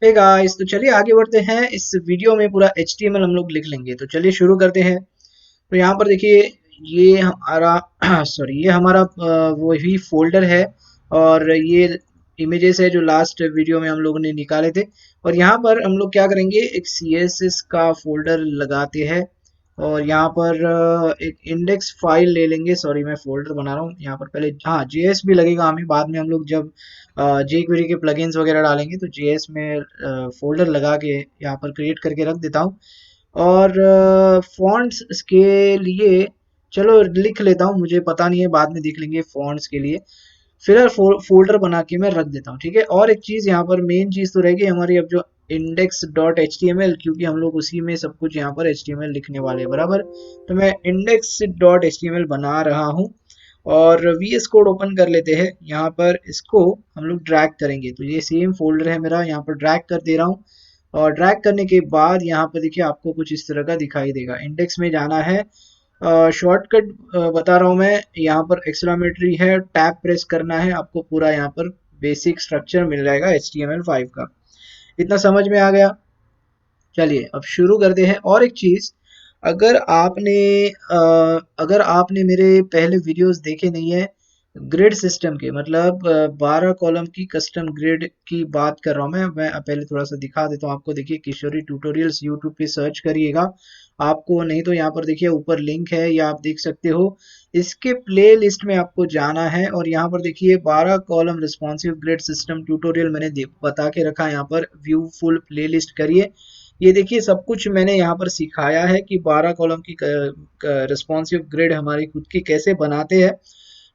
Hey guys, तो चलिए आगे बढ़ते हैं। इस वीडियो में पूरा HTML हम लोग लिख लेंगे। तो चलिए शुरू करते हैं। तो यहाँ पर देखिए, ये हमारा सॉरी, ये हमारा वही फोल्डर है। और ये इमेजेस है जो लास्ट वीडियो में हम लोगों ने निकाले थे। और यहाँ पर हम लोग क्या करेंगे, एक CSS का फोल्डर लगाते हैं। और यहाँ पर एक इंडेक्स फाइल ले लेंगे। सॉरी, मैं फोल्डर बना रहा हूँ यहाँ पर। पहले हाँ, JS भी लगेगा हमें बाद में। हम लोग जब jQuery के प्लगइन्स वगैरह डालेंगे तो JS में फोल्डर लगा के यहाँ पर क्रिएट करके रख देता हूँ। और फॉन्ट्स के लिए चलो लिख लेता हूँ, मुझे पता नहीं है, बाद में देख लेंगे फॉन्ट्स के लिए। फिलहाल फोल्डर बना के मैं रख देता हूँ, ठीक है। और एक चीज़ यहाँ पर मेन चीज़ तो रहेगी हमारी, अब जो index.html, क्योंकि हम लोग उसी में सब कुछ यहाँ पर HTML लिखने वाले हैं, बराबर। तो मैं index.html बना रहा हूँ। और VS कोड ओपन कर लेते हैं। यहाँ पर इसको हम लोग ड्रैग करेंगे, तो ये सेम फोल्डर है मेरा, यहाँ पर ड्रैग कर दे रहा हूँ। और ड्रैग करने के बाद यहाँ पर देखिए आपको कुछ इस तरह का दिखाई देगा। इंडेक्स में जाना है, शॉर्टकट बता रहा हूँ मैं। यहाँ पर एक्सक्लेमेटरी है, टैब प्रेस करना है, आपको पूरा यहाँ पर बेसिक स्ट्रक्चर मिल जाएगा HTML5 का। इतना समझ में आ गया। चलिए अब शुरू करते हैं। और एक चीज़, अगर आपने अगर आपने मेरे पहले वीडियोस देखे नहीं है ग्रिड सिस्टम के, मतलब 12 कॉलम की कस्टम ग्रिड की बात कर रहा हूँ मैं पहले थोड़ा सा दिखा देता हूँ आपको। देखिए, किशोरी ट्यूटोरियल्स यूट्यूब पे सर्च करिएगा आपको, नहीं तो यहाँ पर देखिए ऊपर लिंक है, या आप देख सकते हो। इसके प्ले लिस्ट में आपको जाना है और यहाँ पर देखिए 12 column responsive grid system tutorial मैंने बता के रखा है। यहाँ पर व्यू फुल प्ले लिस्ट करिए। ये देखिए सब कुछ मैंने यहाँ पर सिखाया है कि 12 कॉलम की रिस्पॉन्सिव ग्रिड हमारी खुद की कैसे बनाते हैं।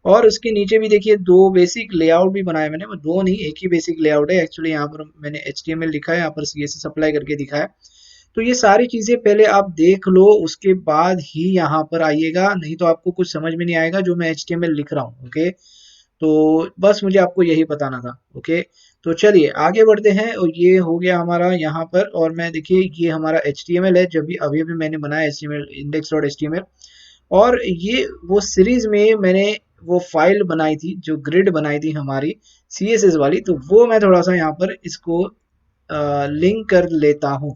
और उसके नीचे भी देखिए दो बेसिक लेआउट भी बनाए मैंने। वो दो नहीं, एक ही बेसिक लेआउट है एक्चुअली। यहाँ पर मैंने HTML लिखा है, यहाँ पर CSS अप्लाई करके दिखाया। तो ये सारी चीज़ें पहले आप देख लो, उसके बाद ही यहाँ पर आइएगा, नहीं तो आपको कुछ समझ में नहीं आएगा जो मैं HTML लिख रहा हूँ। ओके, तो बस मुझे आपको यही बताना था। ओके, तो चलिए आगे बढ़ते हैं। और ये हो गया हमारा यहाँ पर। और मैं देखिए ये हमारा HTML है, जब भी अभी अभी मैंने बनाया HTML index.html। और ये वो सीरीज में मैंने वो फाइल बनाई थी, जो ग्रिड बनाई थी हमारी CSS वाली। तो वो मैं थोड़ा सा यहाँ पर इसको लिंक कर लेता हूँ,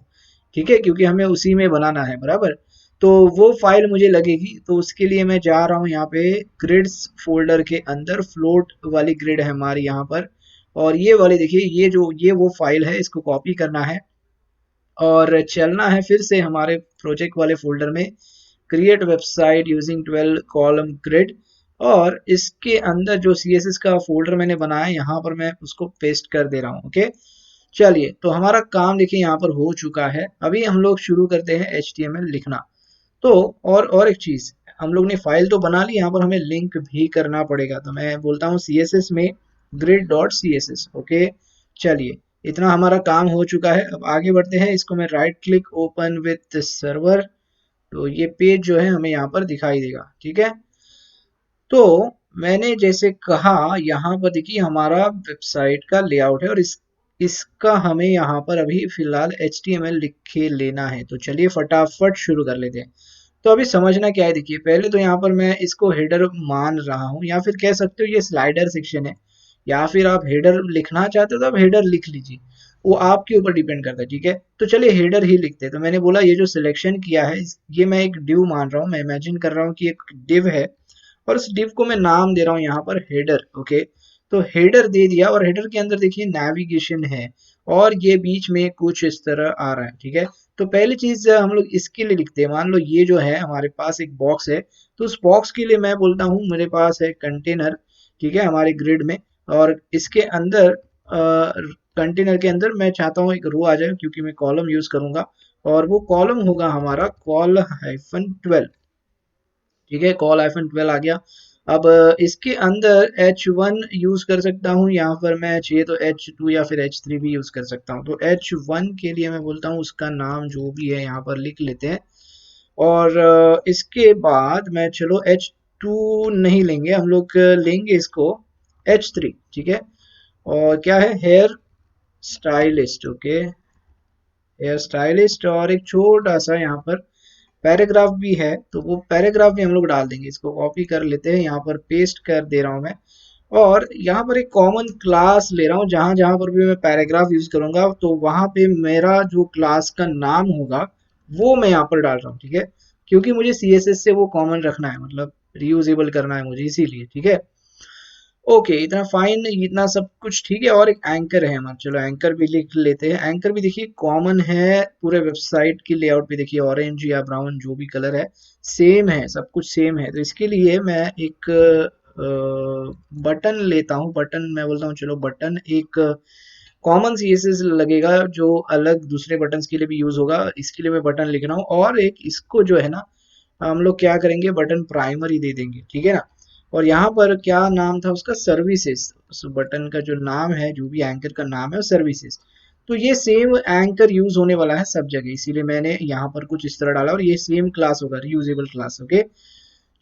ठीक है, क्योंकि हमें उसी में बनाना है, बराबर। तो वो फाइल मुझे लगेगी, तो उसके लिए मैं जा रहा हूँ यहाँ पे ग्रिड्स फोल्डर के अंदर। फ्लोट वाली ग्रिड है हमारी यहाँ पर। और ये वाली देखिए, ये वो फाइल है, इसको कॉपी करना है और चलना है फिर से हमारे प्रोजेक्ट वाले फोल्डर में, create website using 12 column grid. और इसके अंदर जो CSS का फोल्डर मैंने बनाया है, यहाँ पर मैं उसको पेस्ट कर दे रहा हूँ। ओके, चलिए तो हमारा काम देखिए यहाँ पर हो चुका है। अभी हम लोग शुरू करते हैं HTML लिखना। तो और एक चीज़, हम लोग ने फाइल तो बना ली, यहाँ पर हमें लिंक भी करना पड़ेगा। तो मैं बोलता हूँ CSS में grid.css। ओके, चलिए इतना हमारा काम हो चुका है। अब आगे बढ़ते हैं। इसको मैं right click open with server, तो ये पेज जो है हमें यहाँ पर दिखाई देगा, ठीक है। तो मैंने जैसे कहा, यहाँ पर देखिए हमारा वेबसाइट का लेआउट है और इसका हमें यहाँ पर अभी फिलहाल HTML लिख के लेना है। तो चलिए फटाफट शुरू कर लेते हैं। तो अभी समझना क्या है, देखिए पहले तो यहाँ पर मैं इसको हेडर मान रहा हूँ, या फिर कह सकते हो ये स्लाइडर सेक्शन है। या फिर आप हेडर लिखना चाहते हो तो आप हेडर लिख लीजिए, वो आपके ऊपर डिपेंड करता है, ठीक है। तो चलिए हेडर ही लिखते हैं। तो मैंने बोला ये जो सिलेक्शन किया है, ये मैं एक डिव मान रहा हूँ। मैं इमेजिन कर रहा हूँ कि एक डिव है और उस डिव को मैं नाम दे रहा हूँ यहाँ पर हेडर। ओके, तो हेडर दे दिया। और हेडर के अंदर देखिए नेविगेशन है और ये बीच में कुछ इस तरह आ रहा है, ठीक है। तो पहली चीज हम लोग इसके लिए लिखते हैं। मान लो ये जो है हमारे पास एक बॉक्स है, तो उस बॉक्स के लिए मैं बोलता हूँ मेरे पास है कंटेनर, ठीक है, हमारे ग्रिड में। और इसके अंदर कंटेनर के अंदर मैं चाहता हूँ एक रो आ जाए, क्योंकि मैं कॉलम यूज करूंगा। और वो कॉलम होगा हमारा col-12, ठीक है। col-12 आ गया। अब इसके अंदर H1 यूज कर सकता हूँ, यहाँ पर मैं चाहिए तो H2 या फिर H3 भी यूज कर सकता हूँ। तो H1 के लिए मैं बोलता हूँ उसका नाम जो भी है यहाँ पर लिख लेते हैं। और इसके बाद मैं, चलो H2 नहीं लेंगे हम लोग, लेंगे इसको H3, ठीक है। और क्या है, hair stylist. Okay, hair stylist. और एक छोटा सा यहाँ पर पैराग्राफ भी है, तो वो पैराग्राफ भी हम लोग डाल देंगे। इसको कॉपी कर लेते हैं, यहाँ पर पेस्ट कर दे रहा हूँ मैं। और यहाँ पर एक कॉमन क्लास ले रहा हूँ, जहां जहां पर भी मैं पैराग्राफ यूज करूंगा तो वहां पे मेरा जो क्लास का नाम होगा वो मैं यहाँ पर डाल रहा हूँ, ठीक है। क्योंकि मुझे सीएसएस से वो कॉमन रखना है, मतलब रीयूजेबल करना है मुझे, इसीलिए, ठीक है। ओके, इतना फाइन, इतना सब कुछ ठीक है। और एक एंकर है हमारा, चलो एंकर भी लिख लेते हैं। एंकर भी देखिए कॉमन है पूरे वेबसाइट की लेआउट पे, देखिए ऑरेंज या ब्राउन जो भी कलर है सेम है, सब कुछ सेम है। तो इसके लिए मैं एक बटन लेता हूँ, बटन मैं बोलता हूँ, चलो बटन एक कॉमन सीएसएस लगेगा जो अलग दूसरे बटन्स के लिए भी यूज होगा, इसके लिए मैं बटन लिख रहा हूँ। और एक इसको जो है ना हम लोग क्या करेंगे, बटन प्राइमरी दे देंगे, ठीक है ना। और यहाँ पर क्या नाम था उसका, सर्विसेज। उस बटन का जो नाम है, जो भी एंकर का नाम है, वो सर्विसेज। तो ये सेम एंकर यूज होने वाला है सब जगह, इसीलिए मैंने यहाँ पर कुछ इस तरह डाला। और ये सेम क्लास होगा, रीयूजेबल क्लास, ओके।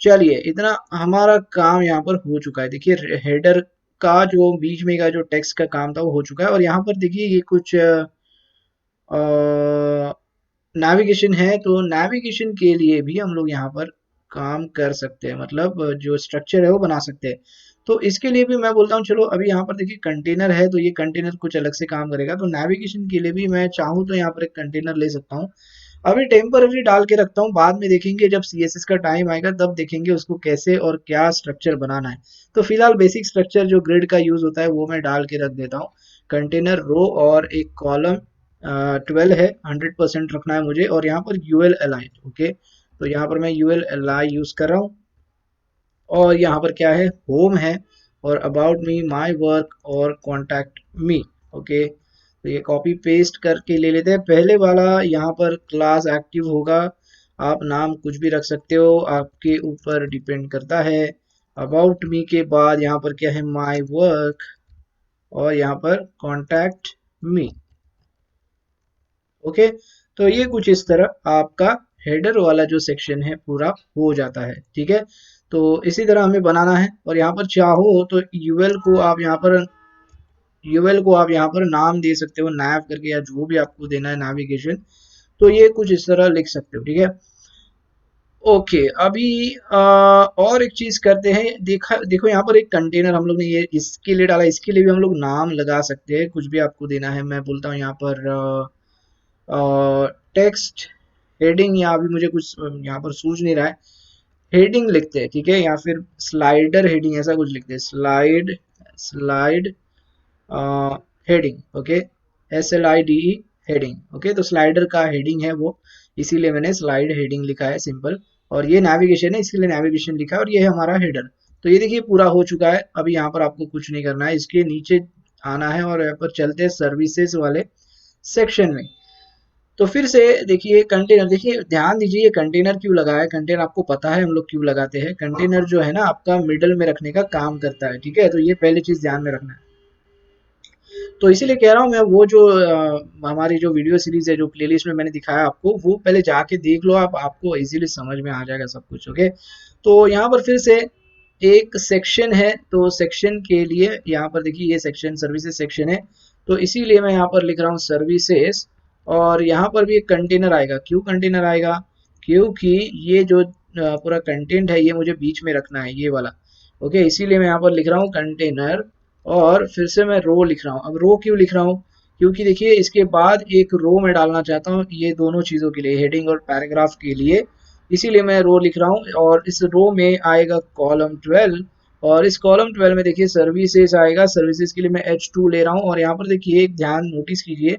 चलिए, इतना हमारा काम यहाँ पर हो चुका है। देखिए हेडर का जो बीच में का जो टेक्स्ट का काम था वो हो चुका है। और यहाँ पर देखिए ये कुछ नेविगेशन है, तो नेविगेशन के लिए भी हम लोग यहाँ पर काम कर सकते हैं, मतलब जो स्ट्रक्चर है वो बना सकते हैं। तो इसके लिए भी मैं बोलता हूँ, चलो अभी यहाँ पर देखिए कंटेनर है, तो ये कंटेनर कुछ अलग से काम करेगा। तो नेविगेशन के लिए भी मैं चाहूँ तो यहाँ पर एक कंटेनर ले सकता हूँ। अभी टेम्पररी डाल के रखता हूँ, बाद में देखेंगे जब सीएसएस का टाइम आएगा तब देखेंगे उसको कैसे और क्या स्ट्रक्चर बनाना है। तो फिलहाल बेसिक स्ट्रक्चर जो ग्रिड का यूज होता है वो मैं डाल के रख देता हूँ। कंटेनर रो और एक कॉलम 12 है, 100% रखना है मुझे। और यहाँ पर यूएल अलाइन, ओके। तो यहाँ पर मैं यूएल अलाइन यूज कर रहा हूँ। और यहाँ पर क्या है, होम है, और अबाउट मी, माय वर्क और कॉन्टैक्ट मी, ओके। तो ये कॉपी पेस्ट करके ले लेते हैं। पहले वाला यहाँ पर क्लास एक्टिव होगा, आप नाम कुछ भी रख सकते हो, आपके ऊपर डिपेंड करता है। अबाउट मी के बाद यहाँ पर क्या है, माय वर्क, और यहाँ पर कॉन्टैक्ट मी, ओके। तो ये कुछ इस तरह आपका हेडर वाला जो सेक्शन है पूरा हो जाता है, ठीक है। तो इसी तरह हमें बनाना है। और यहाँ पर चाहो तो यूएल को आप यहाँ पर नाम दे सकते हो, नैव करके, या जो भी आपको देना है नेविगेशन। तो ये कुछ इस तरह लिख सकते हो, ठीक है। ओके, अभी और एक चीज करते हैं। देखा देखो यहाँ पर एक कंटेनर हम लोग ने ये इसके लिए डाला, इसके लिए भी हम लोग नाम लगा सकते हैं, कुछ भी आपको देना है। मैं बोलता हूँ यहाँ पर टेक्स्ट हेडिंग, या अभी मुझे कुछ यहाँ पर सूझ नहीं रहा है, हेडिंग लिखते हैं, ठीक है। या फिर स्लाइडर हेडिंग, ऐसा कुछ लिखते हैं, slide slide heading, okay. SLIDE heading, okay. तो स्लाइडर का हेडिंग है वो, इसीलिए मैंने स्लाइड हेडिंग लिखा है, सिंपल। और ये नेविगेशन है, इसके लिए नेविगेशन लिखा है। और ये है हमारा हेडर। तो ये देखिए पूरा हो चुका है। अभी यहाँ पर आपको कुछ नहीं करना है, इसके नीचे आना है और यहाँ पर चलते हैं सर्विसेज वाले सेक्शन में। तो फिर से देखिए कंटेनर, देखिए ध्यान दीजिए ये कंटेनर क्यों लगा है। कंटेनर आपको पता है हम लोग क्यों लगाते हैं। कंटेनर जो है ना आपका मिडल में रखने का काम करता है, ठीक है। तो ये पहली चीज ध्यान में रखना है। तो इसीलिए कह रहा हूँ मैं, वो जो हमारी जो वीडियो सीरीज है, जो प्लेलिस्ट में मैंने दिखाया आपको, वो पहले जाके देख लो आप, आपको इजीली समझ में आ जाएगा सब कुछ, ओके। तो यहाँ पर फिर से एक सेक्शन है, तो सेक्शन के लिए यहाँ पर देखिए ये सेक्शन सर्विसेज सेक्शन है। तो इसीलिए मैं यहाँ पर लिख रहा हूँ सर्विसेज। और यहाँ पर भी एक कंटेनर आएगा। क्यों कंटेनर आएगा, क्योंकि ये जो पूरा कंटेंट है ये मुझे बीच में रखना है, ये वाला, ओके। इसीलिए मैं यहाँ पर लिख रहा हूँ कंटेनर। और फिर से मैं रो लिख रहा हूँ। अब रो क्यों लिख रहा हूँ, क्योंकि देखिए इसके बाद एक रो में डालना चाहता हूँ, ये दोनों चीज़ों के लिए, हेडिंग और पैराग्राफ के लिए, इसीलिए मैं रो लिख रहा हूँ। और इस रो में आएगा कॉलम 12। और इस कॉलम 12 में देखिए सर्विसेज आएगा। सर्विसेज के लिए मैं H2 ले रहा हूँ। और यहाँ पर देखिए एक ध्यान नोटिस कीजिए,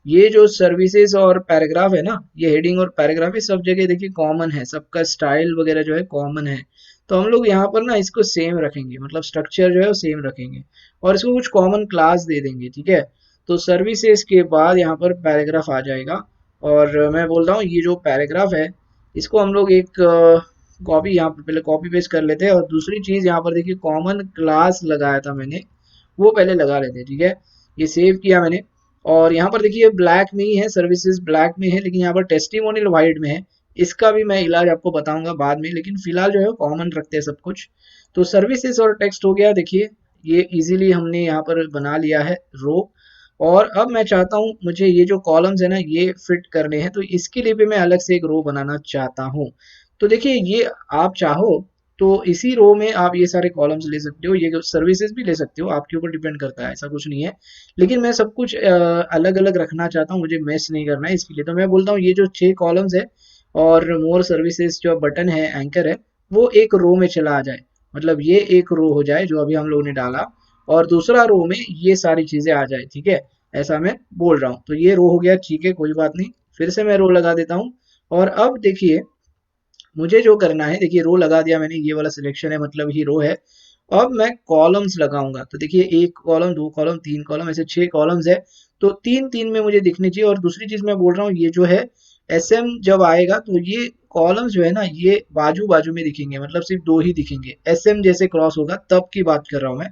ये जो सर्विसेज और पैराग्राफ है ना, ये हेडिंग और पैराग्राफ, ये सब जगह देखिए कॉमन है, सबका स्टाइल वगैरह जो है कॉमन है। तो हम लोग यहाँ पर ना इसको सेम रखेंगे, मतलब स्ट्रक्चर जो है वो सेम रखेंगे। और इसको कुछ कॉमन क्लास दे देंगे, ठीक है। तो सर्विसेज के बाद यहाँ पर पैराग्राफ आ जाएगा। और मैं बोल रहा हूँ ये जो पैराग्राफ है इसको हम लोग एक कॉपी, यहाँ पर पहले कॉपी पेस्ट कर लेते हैं। और दूसरी चीज यहाँ पर देखिए कॉमन क्लास लगाया था मैंने, वो पहले लगा लेते हैं, ठीक है। ये सेव किया मैंने। और यहाँ पर देखिए ब्लैक में ही है, सर्विसेज ब्लैक में है, लेकिन यहाँ पर टेस्टिमोनियल वाइट में है। इसका भी मैं इलाज आपको बताऊंगा बाद में, लेकिन फिलहाल जो है कॉमन रखते हैं सब कुछ। तो सर्विसेज और टेक्स्ट हो गया, देखिए ये इजीली हमने यहाँ पर बना लिया है रो। और अब मैं चाहता हूँ, मुझे ये जो कॉलम्स है ना ये फिट करने हैं, तो इसके लिए भी मैं अलग से एक रो बनाना चाहता हूँ। तो देखिए ये आप चाहो तो इसी रो में आप ये सारे कॉलम्स ले सकते हो, ये सर्विसेज भी ले सकते हो, आपके ऊपर डिपेंड करता है, ऐसा कुछ नहीं है। लेकिन मैं सब कुछ अलग अलग रखना चाहता हूँ, मुझे मैच नहीं करना है, इसके लिए तो मैं बोलता हूँ ये जो 6 कॉलम्स है और मोर सर्विसेज जो बटन है, एंकर है, वो एक रो में चला आ जाए। मतलब ये एक रो हो जाए जो अभी हम लोगों ने डाला, और दूसरा रो में ये सारी चीजें आ जाए, ठीक है। ऐसा मैं बोल रहा हूँ, तो ये रो हो गया, ठीक है, कोई बात नहीं। फिर से मैं रो लगा देता हूँ। और अब देखिए मुझे जो करना है, देखिए रो लगा दिया मैंने, ये वाला सिलेक्शन है, मतलब ही रो है। अब मैं कॉलम्स लगाऊंगा, तो देखिए 1 कॉलम, 2 कॉलम, 3 कॉलम, ऐसे 6 कॉलम्स है। तो तीन तीन में मुझे दिखनी चाहिए। और दूसरी चीज मैं बोल रहा हूँ, ये जो है एस एम जब आएगा तो ये कॉलम्स जो है ना, ये बाजू बाजू में दिखेंगे, मतलब सिर्फ दो ही दिखेंगे। एस एम जैसे क्रॉस होगा तब की बात कर रहा हूँ मैं।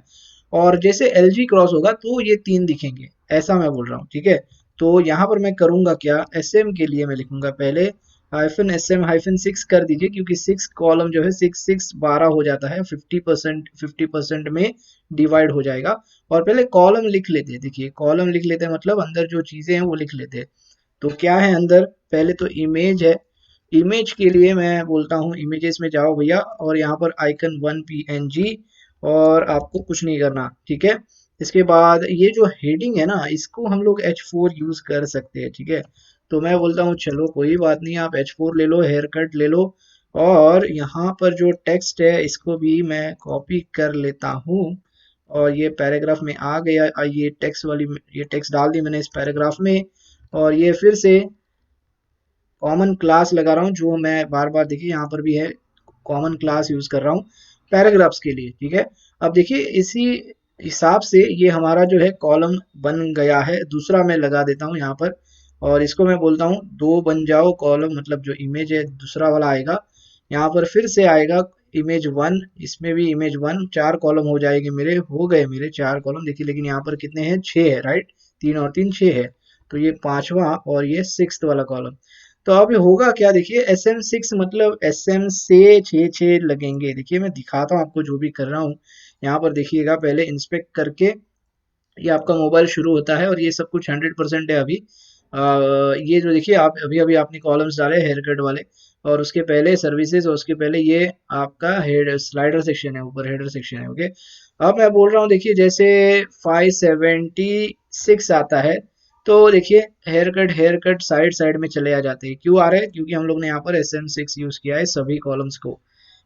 और जैसे एल जी क्रॉस होगा तो ये तीन दिखेंगे, ऐसा मैं बोल रहा हूँ, ठीक है। तो यहाँ पर मैं करूंगा क्या, एस एम के लिए मैं लिखूंगा पहले हाइफन एस एम हाइफन 6 कर दीजिए, क्योंकि 6 कॉलम जो है 6 6 12 हो जाता है, 50% में डिवाइड हो जाएगा। और पहले कॉलम लिख लेते हैं, देखिए कॉलम लिख लेते हैं, मतलब अंदर जो चीजें हैं वो लिख लेते हैं। तो क्या है अंदर, पहले तो इमेज है। इमेज के लिए मैं बोलता हूँ इमेजेस में जाओ भैया, और यहाँ पर आइकन 1 PNG, और आपको कुछ नहीं करना, ठीक है। इसके बाद ये जो हेडिंग है ना, इसको हम लोग H4 यूज कर सकते हैं, ठीक है। तो मैं बोलता हूँ चलो कोई बात नहीं, आप H4 ले लो, हेयर कट ले लो। और यहाँ पर जो टेक्स्ट है इसको भी मैं कॉपी कर लेता हूँ, और ये पैराग्राफ में आ गया। ये टेक्स्ट वाली, ये टेक्स्ट डाल दी मैंने इस पैराग्राफ में। और ये फिर से कॉमन क्लास लगा रहा हूँ, जो मैं बार बार, देखिए यहाँ पर भी है, कॉमन क्लास यूज कर रहा हूँ पैराग्राफ्स के लिए, ठीक है। अब देखिए इसी हिसाब से ये हमारा जो है कॉलम बन गया है। दूसरा मैं लगा देता हूँ यहाँ पर, और इसको मैं बोलता हूँ दो बन जाओ कॉलम, मतलब जो इमेज है दूसरा वाला आएगा। यहाँ पर फिर से आएगा इमेज 1, इसमें भी इमेज 1, 4 कॉलम हो जाएंगे मेरे, हो गए मेरे 4 कॉलम, देखिए। लेकिन यहाँ पर कितने हैं, 6 है, राइट। 3 और 3 6 है। तो ये पांचवा और ये सिक्स्थ वाला कॉलम। तो अब होगा क्या, देखिए SM6 मतलब SM से 6 6 लगेंगे। देखिए मैं दिखाता हूँ आपको जो भी कर रहा हूँ। यहाँ पर देखिएगा, पहले इंस्पेक्ट करके ये आपका मोबाइल शुरू होता है, और ये सब कुछ 100% है अभी। ये जो देखिए आप अभी अभी आपने कॉलम्स डाले हेयर कट वाले, और उसके पहले सर्विसेज, और उसके पहले ये आपका हेड स्लाइडर सेक्शन है, ऊपर हेडर सेक्शन है, ओके। अब मैं बोल रहा हूँ, देखिए जैसे 576 आता है, तो देखिए हेयर कट साइड साइड में चले आ जाते हैं। क्यों आ रहे हैं, क्योंकि हम लोग ने यहाँ पर SM6 यूज किया है सभी कॉलम्स को,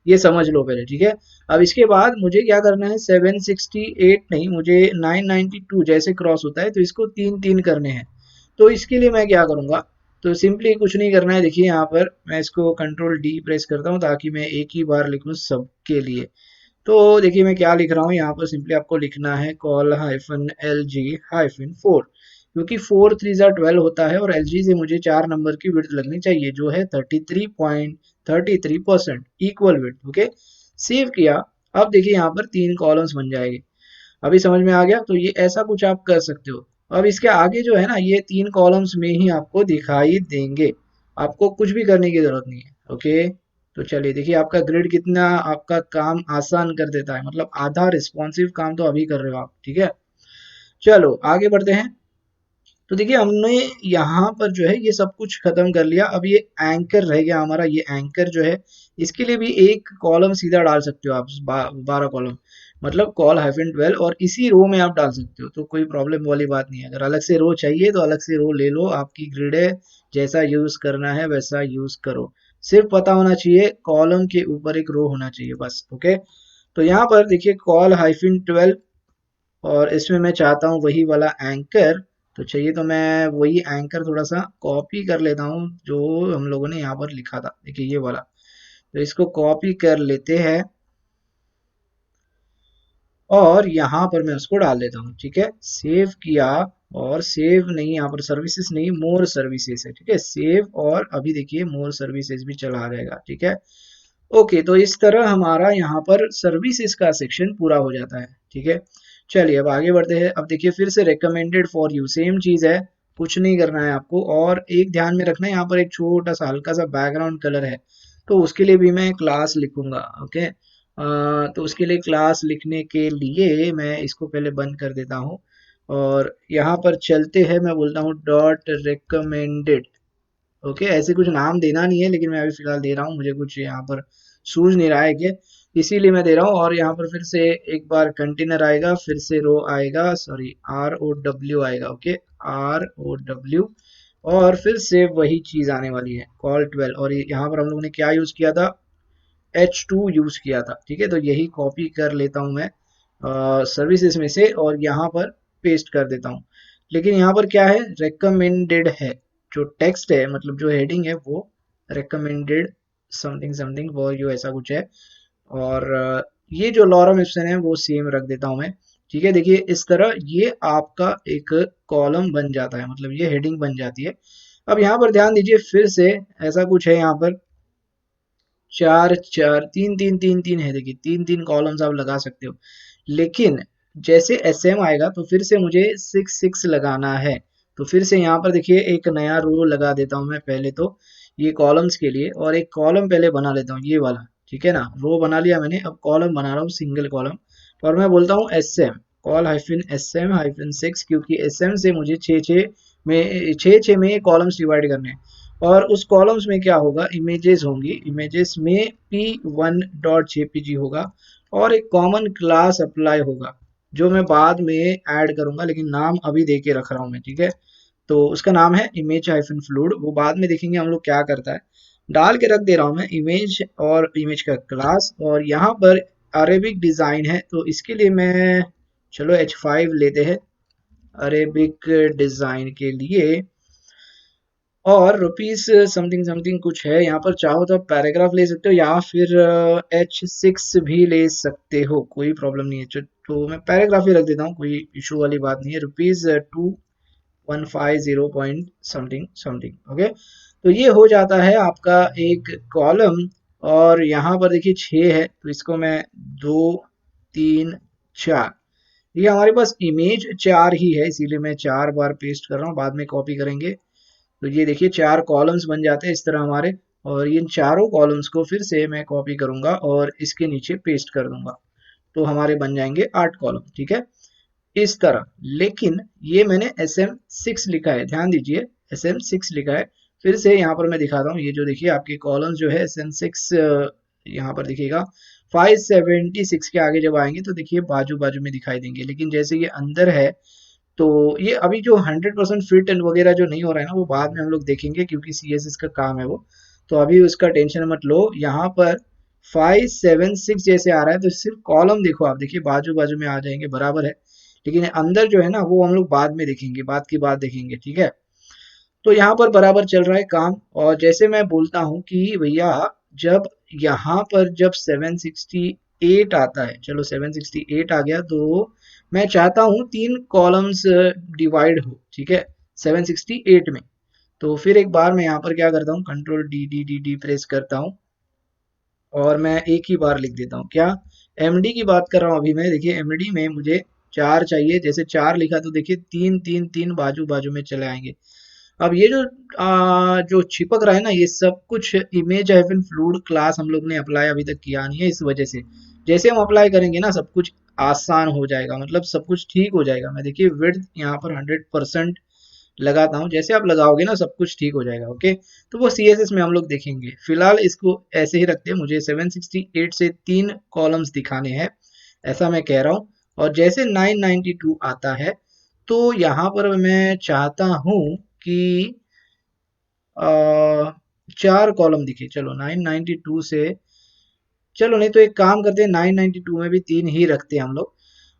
ये समझ लो पहले, ठीक है। अब इसके बाद मुझे क्या करना है, 768 नहीं, मुझे 992 जैसे क्रॉस होता है तो इसको तीन तीन करने हैं। तो इसके लिए मैं क्या करूंगा, तो सिंपली कुछ नहीं करना है। देखिए यहाँ पर मैं इसको Ctrl D प्रेस करता हूँ, ताकि मैं एक ही बार लिखूँ सबके लिए। तो देखिए मैं क्या लिख रहा हूँ यहाँ पर, सिंपली आपको लिखना है कॉल हाइफन LG-4, क्योंकि 4 3 12 होता है, और LG से मुझे 4 नंबर की विड्थ लगनी चाहिए, जो है 33.33% इक्वल विड्थ, ओके। सेव किया। अब देखिए यहाँ पर 3 कॉलम्स बन जाएंगे। अभी समझ में आ गया, तो ये ऐसा कुछ आप कर सकते हो। अब इसके आगे जो है ना, ये 3 कॉलम्स में ही आपको दिखाई देंगे, आपको कुछ भी करने की जरूरत नहीं है, ओके। तो चलिए देखिए आपका ग्रिड कितना आपका काम आसान कर देता है, मतलब आधा रिस्पॉन्सिव काम तो अभी कर रहे हो आप, ठीक है। चलो आगे बढ़ते हैं। तो देखिए हमने यहाँ पर जो है ये सब कुछ खत्म कर लिया। अब ये एंकर रह गया हमारा, ये एंकर जो है इसके लिए भी एक कॉलम सीधा डाल सकते हो आप, 12 कॉलम, मतलब कॉल हाइफन 12, और इसी रो में आप डाल सकते हो, तो कोई प्रॉब्लम वाली बात नहीं है। अगर अलग से रो चाहिए तो अलग से रो ले लो, आपकी ग्रिड है, जैसा यूज करना है वैसा यूज करो। सिर्फ पता होना चाहिए कॉलम के ऊपर एक रो होना चाहिए, बस, ओके। तो यहाँ पर देखिए कॉल हाइफन 12, और इसमें मैं चाहता हूँ वही वाला एंकर। तो चाहिए तो मैं वही एंकर थोड़ा सा कॉपी कर लेता हूँ, जो हम लोगों ने यहाँ पर लिखा था, देखिए ये वाला। तो इसको कॉपी कर लेते हैं, और यहाँ पर मैं उसको डाल देता हूँ, ठीक है। सेव किया, और सेव नहीं, यहाँ पर सर्विसेज नहीं, मोर सर्विसेज है, ठीक है। सेव, और अभी देखिए मोर सर्विसेज भी चला रहेगा, ठीक है। ओके, तो इस तरह हमारा यहाँ पर सर्विसेज का सेक्शन पूरा हो जाता है, ठीक है। चलिए अब आगे बढ़ते हैं। अब देखिए फिर से रिकमेंडेड फॉर यू, सेम चीज है, कुछ नहीं करना है आपको। और एक ध्यान में रखना है, यहाँ पर एक छोटा सा हल्का सा बैकग्राउंड कलर है, तो उसके लिए भी मैं क्लास लिखूंगा, ओके। तो उसके लिए क्लास लिखने के लिए मैं इसको पहले बंद कर देता हूँ, और यहाँ पर चलते हैं, मैं बोलता हूँ डॉट रिकमेंडेड, ओके। ऐसे कुछ नाम देना नहीं है, लेकिन मैं अभी फिलहाल दे रहा हूँ, मुझे कुछ यहाँ पर सूझ नहीं रहा है कि। इसीलिए मैं दे रहा हूँ। और यहाँ पर फिर से एक बार कंटेनर आएगा, फिर से रो आएगा, सॉरी ROW आएगा, ओके ROW, और फिर से वही चीज आने वाली है कॉल 12। और यहाँ पर हम लोगों ने क्या यूज किया था, H2 यूज किया था, ठीक है। तो यही कॉपी कर लेता हूँ मैं सर्विसेज में से और यहाँ पर पेस्ट कर देता हूँ। लेकिन यहाँ पर क्या है, रेकमेंडेड है, जो टेक्स्ट है मतलब जो हेडिंग है वो recommended something something for you, ऐसा कुछ है। और ये जो लॉरम इप्सन है वो सेम रख देता हूँ मैं, ठीक है। देखिए इस तरह ये आपका एक कॉलम बन जाता है, मतलब ये हेडिंग बन जाती है। अब यहाँ पर ध्यान दीजिए, फिर से ऐसा कुछ है यहाँ पर, चार चार तीन तीन तीन तीन है, देखिए तीन तीन कॉलम्स आप लगा सकते हो। लेकिन जैसे SM आएगा तो फिर से मुझे 6 6 लगाना है। तो फिर से यहाँ पर देखिए एक नया रो लगा देता हूँ मैं पहले तो, ये कॉलम्स के लिए, और एक कॉलम पहले बना लेता हूँ ये वाला, ठीक है ना। रो बना लिया मैंने, अब कॉलम बना रहा हूँ सिंगल कॉलम, और मैं बोलता हूँ SM, कॉल -SM-6, क्योंकि SM से मुझे छः छः में कॉलम्स डिवाइड करने हैं। और उस कॉलम्स में क्या होगा, इमेजेस होंगी, इमेजेस में p1.jpg होगा, और एक कॉमन क्लास अप्लाई होगा जो मैं बाद में ऐड करूंगा, लेकिन नाम अभी दे के रख रहा हूँ मैं, ठीक है। तो उसका नाम है image-fluid, वो बाद में देखेंगे हम लोग क्या करता है। डाल के रख दे रहा हूँ मैं इमेज और इमेज का क्लास। और यहाँ पर अरेबिक डिज़ाइन है, तो इसके लिए मैं, चलो H5 लेते हैं अरेबिक डिज़ाइन के लिए। और रुपीस समथिंग समथिंग कुछ है यहाँ पर, चाहो तो आप पैराग्राफ ले सकते हो या फिर H6 भी ले सकते हो, कोई प्रॉब्लम नहीं है। तो मैं पैराग्राफ ही रख देता हूँ, कोई इशू वाली बात नहीं है। ₹2150 पॉइंट समथिंग समथिंग, ओके। तो ये हो जाता है आपका एक कॉलम। और यहाँ पर देखिए 6 है, तो इसको मैं 2 3 4, ये हमारे पास इमेज 4 ही है, इसीलिए मैं 4 बार पेस्ट कर रहा हूँ, बाद में कॉपी करेंगे। तो ये देखिए 4 कॉलम्स बन जाते हैं इस तरह हमारे। और इन चारों कॉलम्स को फिर से मैं कॉपी करूंगा और इसके नीचे पेस्ट कर दूंगा, तो हमारे बन जाएंगे 8 कॉलम, ठीक है, इस तरह। लेकिन ये मैंने SM6 लिखा है, ध्यान दीजिए SM6 लिखा है। फिर से यहाँ पर मैं दिखाता हूँ, ये जो देखिए आपके कॉलम्स जो है SM6, यहाँ पर दिखेगा 576 के आगे जब आएंगे तो देखिए बाजू बाजू में दिखाई देंगे। लेकिन जैसे ये अंदर है, तो ये अभी जो 100% फिट एंड वगैरह जो नहीं हो रहा है ना, वो बाद में हम लोग देखेंगे, क्योंकि CSS का काम है वो। तो अभी उसका टेंशन मत लो। यहाँ पर 576 जैसे आ रहा है, तो सिर्फ कॉलम देखो आप, देखिए बाजू बाजू में आ जाएंगे, बराबर है। लेकिन अंदर जो है ना वो हम लोग बाद में देखेंगे, बात की बात देखेंगे, ठीक है। तो यहाँ पर बराबर चल रहा है काम। और जैसे मैं बोलता हूँ कि भैया, जब यहाँ पर जब 768 आता है, चलो 768 आ गया, तो मैं चाहता हूँ 3 कॉलम्स डिवाइड हो, ठीक है, 768 में। तो फिर एक बार मैं यहाँ पर क्या करता हूँ, Ctrl+D प्रेस करता हूँ, और मैं एक ही बार लिख देता हूँ क्या, MD की बात कर रहा हूँ अभी मैं। देखिए MD में मुझे 4 चाहिए, जैसे 4 लिखा तो देखिए 3 3 3 बाजू बाजू में चले आएंगे। अब ये जो चिपक रहा है ना, ये सब कुछ इमेज हाइफन फ्लूइड क्लास हम लोग ने अप्लाई अभी तक किया नहीं है, इस वजह से जैसे हम अप्लाई करेंगे ना सब कुछ आसान हो जाएगा, मतलब सब कुछ ठीक हो जाएगा। मैं देखिए विड्थ यहाँ पर 100% लगाता हूँ, जैसे आप लगाओगे ना सब कुछ ठीक हो जाएगा, ओके। तो वो CSS में हम लोग देखेंगे, फिलहाल इसको ऐसे ही रखते हैं। मुझे 768 से 3 कॉलम्स दिखाने हैं, ऐसा मैं कह रहा हूँ। और जैसे 992 आता है, तो यहाँ पर मैं चाहता हूँ कि 4 कॉलम दिखे। चलो 992 से, चलो नहीं तो एक काम करते हैं, 992 में भी 3 ही रखते हैं हम लोग।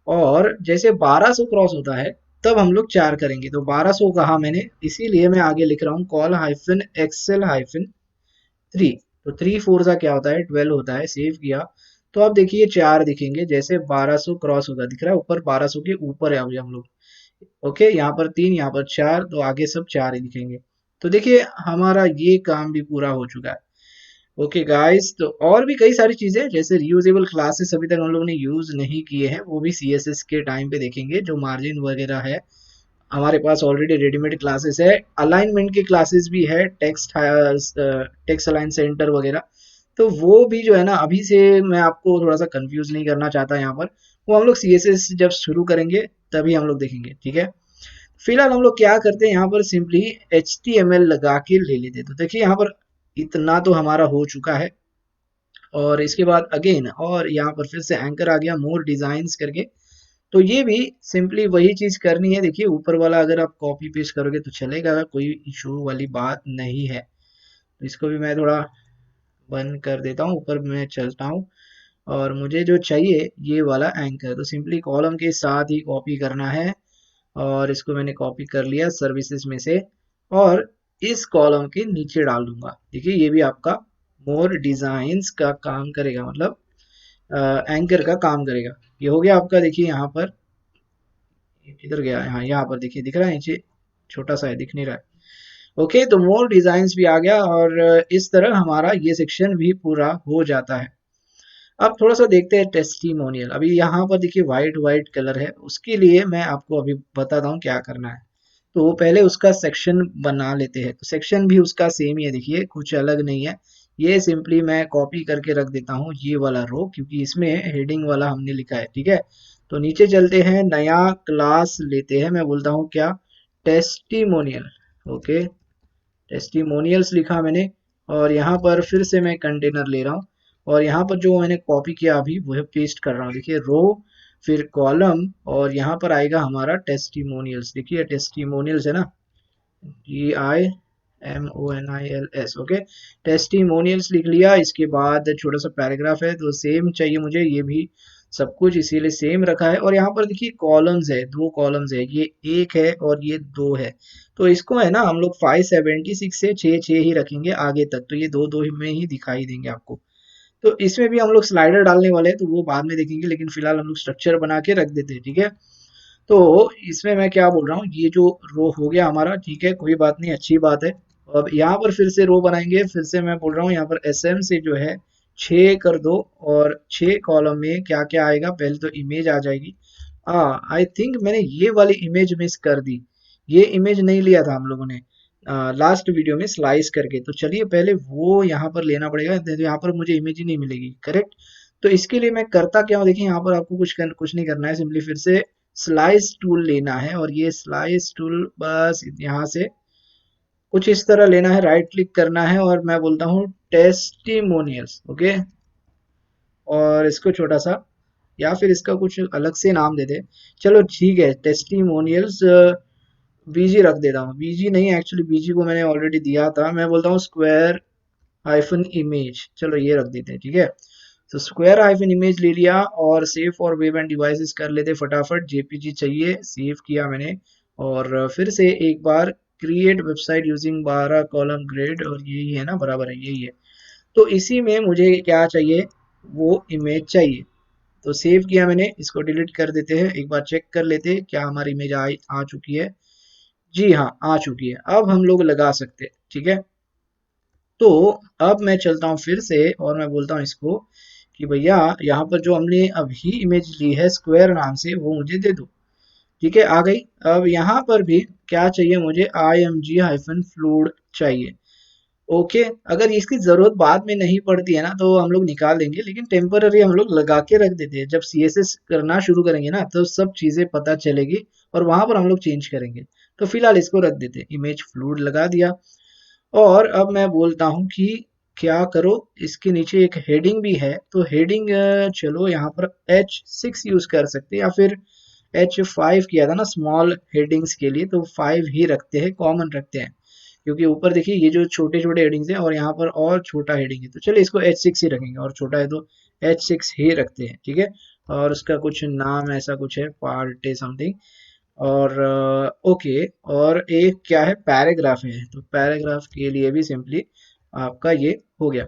और जैसे 1200 क्रॉस होता है तब हम लोग 4 करेंगे। तो 1200 कहा मैंने, इसीलिए मैं आगे लिख रहा हूँ call-excel-3। तो 3 4 सा क्या होता है, 12 होता है, सेव किया। तो अब देखिए 4 दिखेंगे, जैसे 1200 क्रॉस होगा, दिख रहा है ऊपर, 1200 के ऊपर है अभी हम लोग, ओके। यहाँ पर 3, यहाँ पर 4, तो आगे सब 4 ही दिखेंगे। तो देखिए हमारा ये काम भी पूरा हो चुका है, ओके गाइस। तो और भी कई सारी चीजें, जैसे रियूजेबल क्लासेस अभी तक हम लोगों ने यूज नहीं किए हैं, वो भी CSS के टाइम पे देखेंगे। जो मार्जिन वगैरह है, हमारे पास ऑलरेडी रेडीमेड क्लासेस है, अलाइनमेंट की क्लासेस भी है, टेक्स्ट अलाइन सेंटर वगैरह। तो वो भी जो है ना, अभी से मैं आपको थोड़ा सा कंफ्यूज नहीं करना चाहता यहाँ पर, वो हम लोग CSS जब शुरू करेंगे तभी हम लोग देखेंगे, ठीक है। फिलहाल हम लोग क्या करते हैं, यहाँ पर सिंपली HTML लगा के ले लेते हैं। तो देखिए यहाँ पर इतना तो हमारा हो चुका है। और इसके बाद अगेन और यहाँ पर फिर से एंकर आ गया मोर डिजाइन्स करके। तो ये भी सिंपली वही चीज करनी है। देखिए ऊपर वाला अगर आप कॉपी पेस्ट करोगे तो चलेगा, कोई इशू वाली बात नहीं है। तो इसको भी मैं थोड़ा बंद कर देता हूँ, ऊपर मैं चलता हूँ और मुझे जो चाहिए ये वाला एंकर, तो सिंपली कॉलम के साथ ही कॉपी करना है। और इसको मैंने कॉपी कर लिया सर्विसेज में से और इस कॉलम के नीचे डाल दूंगा। देखिए ये भी आपका मोर डिजाइन्स का काम करेगा, मतलब एंकर का काम करेगा। ये हो गया आपका। देखिए यहाँ पर किधर गया, यहाँ पर देखिए दिख रहा है नीचे, छोटा सा है दिख नहीं रहा है। ओके, तो मोर डिजाइन्स भी आ गया और इस तरह हमारा ये सेक्शन भी पूरा हो जाता है। अब थोड़ा सा देखते हैं टेस्टिमोनियल। अभी यहाँ पर देखिए वाइट वाइट कलर है, उसके लिए मैं आपको अभी बताता हूँ क्या करना है। तो पहले उसका सेक्शन बना लेते हैं। तो सेक्शन भी उसका सेम ही है, देखिए कुछ अलग नहीं है। ये सिंपली मैं कॉपी करके रख देता हूँ ये वाला रो, क्योंकि इसमें हेडिंग वाला हमने लिखा है। ठीक है, तो नीचे चलते हैं, नया क्लास लेते हैं। मैं बोलता हूँ क्या, टेस्टिमोनियल। ओके, टेस्टिमोनियल्स लिखा मैंने और यहाँ पर फिर से मैं कंटेनर ले रहा हूँ और यहाँ पर जो मैंने कॉपी किया अभी वह पेस्ट कर रहा हूँ। देखिए रो, फिर कॉलम और यहाँ पर आएगा हमारा टेस्टिमोनियल्स। देखिए टेस्टिमोनियल्स है ना, TIMONIALS। ओके, टेस्टिमोनियल्स लिख लिया। इसके बाद छोटा सा पैराग्राफ है, तो सेम चाहिए मुझे ये भी सब कुछ, इसीलिए सेम रखा है। और यहाँ पर देखिए कॉलम्स है, दो कॉलम्स है, ये एक है और ये दो है। तो इसको है ना हम लोग 576 से 6 ही रखेंगे आगे तक, तो ये दो दो में ही दिखाई देंगे आपको। तो इसमें भी हम लोग स्लाइडर डालने वाले हैं, तो वो बाद में देखेंगे, लेकिन फिलहाल हम लोग स्ट्रक्चर बना के रख देते हैं। ठीक है, तो इसमें मैं क्या बोल रहा हूँ, ये जो रो हो गया हमारा, ठीक है कोई बात नहीं, अच्छी बात है। अब यहाँ पर फिर से रो बनाएंगे, फिर से मैं बोल रहा हूँ यहाँ पर SM से जो है 6 कर दो और 6 कॉलम में क्या क्या आएगा, पहले तो इमेज आ जाएगी। आई थिंक मैंने ये वाली इमेज मिस कर दी, ये इमेज नहीं लिया था हम लोगों ने लास्ट वीडियो में स्लाइस करके। तो चलिए पहले वो यहाँ पर लेना पड़ेगा, तो यहाँ पर मुझे इमेज ही नहीं मिलेगी, करेक्ट। तो इसके लिए मैं करता क्या हूँ, देखिए यहाँ पर आपको कुछ नहीं करना है, सिंपली फिर से स्लाइस टूल लेना है और ये स्लाइस टूल बस यहाँ से कुछ इस तरह लेना है, राइट क्लिक करना है और मैं बोलता हूँ टेस्टिमोनियल्स। ओके, और इसको छोटा सा या फिर इसका कुछ अलग से नाम दे दे, चलो ठीक है, टेस्टिमोनियल्स बीजी रख देता हूँ। बीजी नहीं, एक्चुअली बीजी को मैंने ऑलरेडी दिया था, मैं बोलता हूँ स्क्वायर हाइफन इमेज, चलो ये रख देते हैं। ठीक है, तो स्क्वायर हाइफन इमेज ले लिया और save for web end devices कर लेते फटाफट। जेपीजी चाहिए, सेव किया मैंने और फिर से एक बार create website using 12 column grid, और यही है ना, बराबर है यही है। तो इसी में मुझे क्या चाहिए, वो इमेज चाहिए। तो सेव किया मैंने, इसको डिलीट कर देते हैं, एक बार चेक कर लेते हैं क्या हमारी इमेज आ चुकी है। जी हाँ, आ चुकी है, अब हम लोग लगा सकते हैं। ठीक है, तो अब मैं चलता हूँ फिर से और मैं बोलता हूँ इसको कि भैया यहाँ पर जो हमने अभी इमेज ली है स्क्वायर नाम से, वो मुझे दे दो। ठीक है, आ गई। अब यहाँ पर भी क्या चाहिए मुझे, img-fluid चाहिए। ओके, अगर इसकी जरूरत बाद में नहीं पड़ती है ना तो हम लोग निकाल देंगे, लेकिन टेम्पररी हम लोग लगा के रख देते हैं। जब CSS करना शुरू करेंगे ना तो सब चीजें पता चलेगी और वहां पर हम लोग चेंज करेंगे। तो फिलहाल इसको रख देते हैं, इमेज फ्लूइड लगा दिया। और अब मैं बोलता हूँ कि क्या करो, इसके नीचे एक हेडिंग भी है, तो हेडिंग चलो यहाँ पर H6 यूज कर सकते हैं, या फिर H5 किया था ना स्मॉल हेडिंग्स के लिए, तो 5 ही रखते हैं, कॉमन रखते हैं। क्योंकि ऊपर देखिए ये जो छोटे छोटे हेडिंग्स हैं और यहाँ पर और छोटा हेडिंग है, तो चलिए इसको H6 ही रखेंगे, और छोटा है तो H6 ही रखते हैं। ठीक है, और उसका कुछ नाम ऐसा कुछ है, पार्ट समथिंग। और ओके, और एक क्या है, पैराग्राफ है, तो पैराग्राफ के लिए भी सिंपली आपका ये हो गया।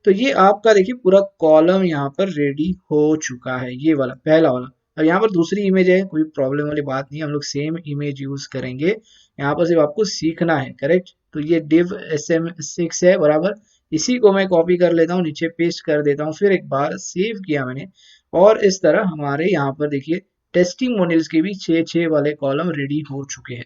तो ये आपका देखिए पूरा कॉलम यहाँ पर रेडी हो चुका है, ये वाला पहला वाला। अब यहाँ पर दूसरी इमेज है, कोई प्रॉब्लम वाली बात नहीं, हम लोग सेम इमेज यूज करेंगे। यहाँ पर सिर्फ आपको सीखना है, करेक्ट। तो ये div SM6 है, बराबर। इसी को मैं कॉपी कर लेता हूँ, नीचे पेस्ट कर देता हूँ, फिर एक बार सेव किया मैंने। और इस तरह हमारे यहाँ पर देखिए टेस्टिमोनियल्स के भी 6 वाले कॉलम रेडी हो चुके हैं।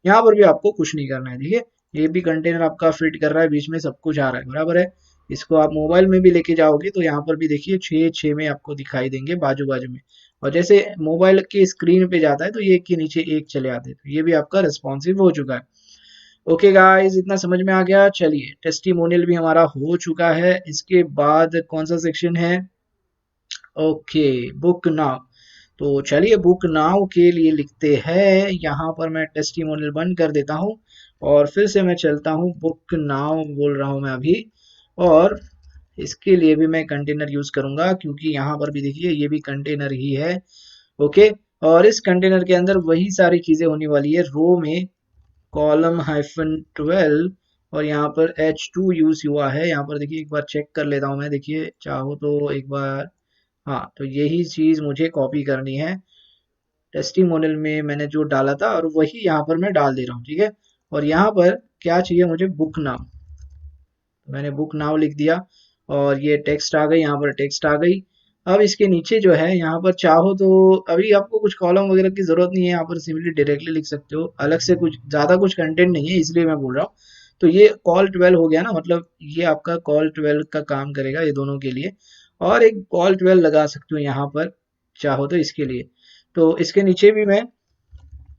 यहाँ पर भी आपको कुछ नहीं करना है। देखिए ये भी कंटेनर आपका फिट कर रहा है, बीच में सब कुछ आ रहा है, बराबर है। इसको आप मोबाइल में भी लेके जाओगे तो यहाँ पर भी देखिए 6 में आपको दिखाई देंगे बाजू बाजू में। और जैसे मोबाइल के स्क्रीन पे जाता है तो ये एक के नीचे एक चले आते हैं, तो ये भी आपका रिस्पॉन्सिव हो चुका है। ओके गाइस, इतना समझ में आ गया। चलिए, टेस्टिमोनियल भी हमारा हो चुका है। इसके बाद कौन सा सेक्शन है? Okay, book now. तो चलिए बुक नाउ के लिए लिखते हैं। यहाँ पर मैं टेस्टिमोनियल बंद कर देता हूँ और फिर से मैं चलता हूँ। बुक नाउ बोल रहा हूँ मैं अभी। और इसके लिए भी मैं कंटेनर यूज करूंगा, क्योंकि यहाँ पर भी देखिए ये भी कंटेनर ही है। ओके, और इस कंटेनर के अंदर वही सारी चीजें होने वाली है। रो में -12 और यहाँ पर H2 यूज हुआ है। यहाँ पर देखिए एक बार चेक कर लेता हूँ मैं। देखिए चाहो तो एक बार, हाँ, तो यही चीज मुझे कॉपी करनी है। टेस्टिमोनियल में मैंने जो डाला था और वही यहाँ पर मैं डाल दे रहा हूँ, ठीक है। और यहाँ पर क्या चाहिए मुझे? बुक नाम। मैंने बुक नाउ लिख दिया और ये टेक्स्ट आ गई, यहाँ पर टेक्स्ट आ गई। अब इसके नीचे जो है, यहाँ पर चाहो तो अभी आपको कुछ कॉलम वगैरह की जरूरत नहीं है। यहाँ पर सिंपली डायरेक्टली लिख सकते हो, अलग से कुछ ज्यादा कुछ कंटेंट नहीं है, इसलिए मैं बोल रहा हूँ। तो ये कॉल 12 हो गया ना, मतलब ये आपका कॉल 12 का काम करेगा ये दोनों के लिए। और एक कॉल 12 लगा सकते हो यहाँ पर, चाहो तो इसके लिए। तो इसके नीचे भी मैं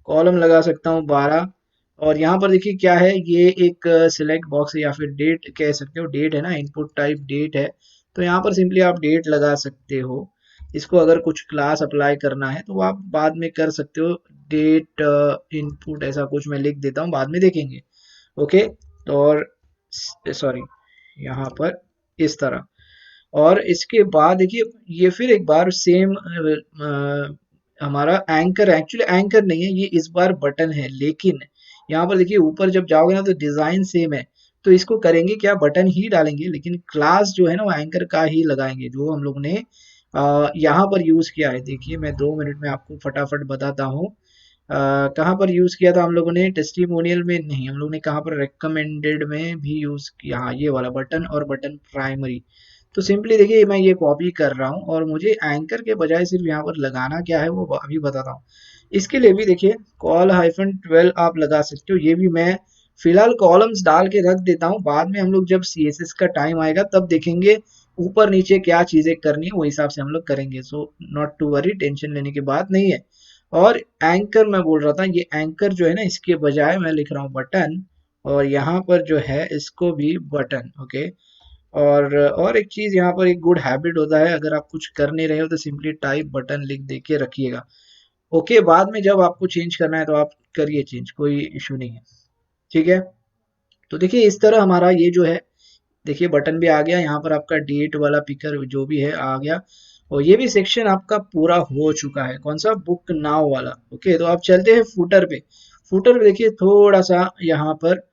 कॉलम लगा सकता हूँ 12। और यहाँ पर देखिए क्या है, ये एक सिलेक्ट बॉक्स है या फिर डेट कह सकते हो। डेट है ना, इनपुट टाइप डेट है। तो यहाँ पर सिंपली आप डेट लगा सकते हो। इसको अगर कुछ क्लास अप्लाई करना है तो आप बाद में कर सकते हो। डेट इनपुट ऐसा कुछ मैं लिख देता हूँ, बाद में देखेंगे। ओके, तो और सॉरी, यहाँ पर इस तरह। और इसके बाद देखिए ये फिर एक बार सेम हमारा एंकर, एक्चुअली एंकर नहीं है ये, इस बार बटन है। लेकिन यहाँ पर देखिए ऊपर जब जाओगे ना तो डिजाइन सेम है। तो इसको करेंगे क्या, बटन ही डालेंगे, लेकिन क्लास जो है ना वो एंकर का ही लगाएंगे, जो हम लोग ने यहाँ पर यूज किया है। देखिए मैं 2 मिनट में आपको फटाफट बताता हूँ। कहाँ पर यूज किया था हम लोगों ने? टेस्टिमोनियल में नहीं, हम लोग ने कहाँ पर रिकमेंडेड में भी यूज किया। हाँ, ये वाला बटन और बटन प्राइमरी। तो सिंपली देखिए मैं ये कॉपी कर रहा हूँ और मुझे एंकर के बजाय सिर्फ यहाँ पर लगाना क्या है वो अभी बताता हूँ। इसके लिए भी देखिए call-12 आप लगा सकते हो। ये भी मैं फिलहाल कॉलम्स डाल के रख देता हूँ, बाद में हम लोग जब CSS का टाइम आएगा तब देखेंगे ऊपर नीचे क्या चीजें करनी है, वो हिसाब से हम लोग करेंगे। So not to worry, tension लेने की बात नहीं है। और एंकर मैं बोल रहा था, ये एंकर जो है ना इसके बजाय मैं लिख रहा हूँ बटन। और यहाँ पर जो है इसको भी बटन। ओके, और एक चीज यहाँ पर एक गुड हैबिट होता है, अगर आप कुछ कर नहीं रहे हो तो सिंपली टाइप बटन लिख दे के रखिएगा। ओके, बाद में जब आपको चेंज करना है तो आप करिए चेंज, कोई इशू नहीं है, ठीक है। तो देखिए इस तरह हमारा ये जो है, देखिए बटन भी आ गया, यहाँ पर आपका डेट वाला पिकर जो भी है आ गया। और ये भी सेक्शन आपका पूरा हो चुका है। कौन सा? बुक नाउ वाला। ओके, तो आप चलते हैं फुटर पे। फुटर पे देखिए थोड़ा सा यहाँ पर